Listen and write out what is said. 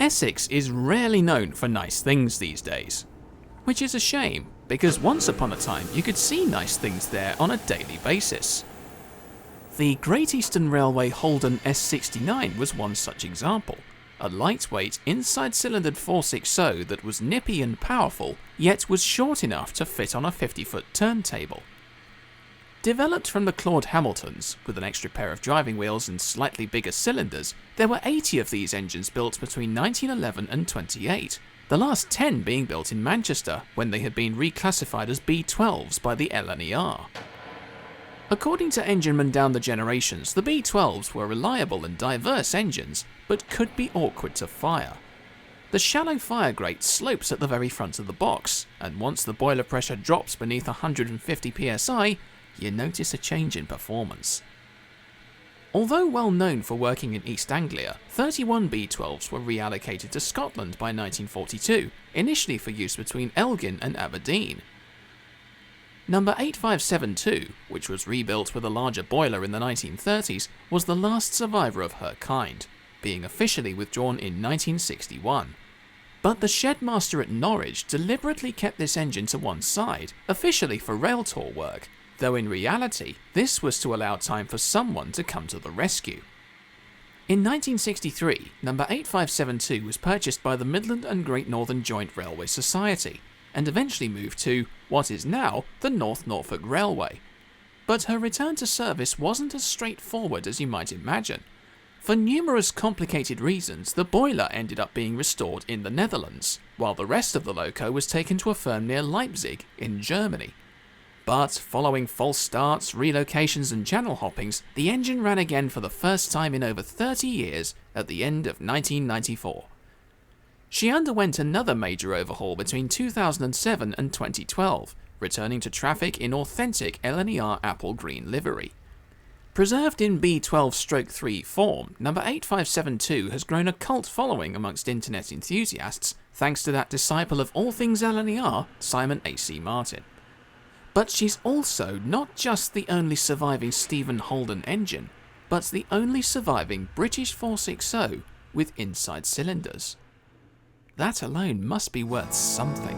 Essex is rarely known for nice things these days. Which is a shame, because once upon a time you could see nice things there on a daily basis. The Great Eastern Railway Holden S69 was one such example, a lightweight inside-cylindered 460 that was nippy and powerful, yet was short enough to fit on a 50-foot turntable. Developed from the Claude Hamiltons, with an extra pair of driving wheels and slightly bigger cylinders, there were 80 of these engines built between 1911 and 28, the last 10 being built in Manchester when they had been reclassified as B12s by the Lner. According to enginemen down the generations, the B12s were reliable and diverse engines, but could be awkward to fire. The shallow fire grate slopes at the very front of the box, and once the boiler pressure drops beneath 150 psi, you notice a change in performance. Although well known for working in East Anglia, 31 B12s were reallocated to Scotland by 1942, initially for use between Elgin and Aberdeen. Number 8572, which was rebuilt with a larger boiler in the 1930s, was the last survivor of her kind, being officially withdrawn in 1961. But the shed-master at Norwich deliberately kept this engine to one side, officially for rail tour work, though in reality this was to allow time for someone to come to the rescue. In 1963, number 8572 was purchased by the Midland and Great Northern Joint Railway Society, and eventually moved to what is now the North Norfolk Railway. But her return to service wasn't as straightforward as you might imagine. For numerous complicated reasons, the boiler ended up being restored in the Netherlands, while the rest of the loco was taken to a firm near Leipzig in Germany. But following false starts, relocations and channel hoppings, the engine ran again for the first time in over 30 years at the end of 1994. She underwent another major overhaul between 2007 and 2012, returning to traffic in authentic Lner apple green livery. Preserved in B12/3 form, number 8572 has grown a cult following amongst internet enthusiasts thanks to that disciple of all things Lner, Simon A.C. Martin. But she's also not just the only surviving Stephen Holden engine, but the only surviving British 460 with inside cylinders. That alone must be worth something.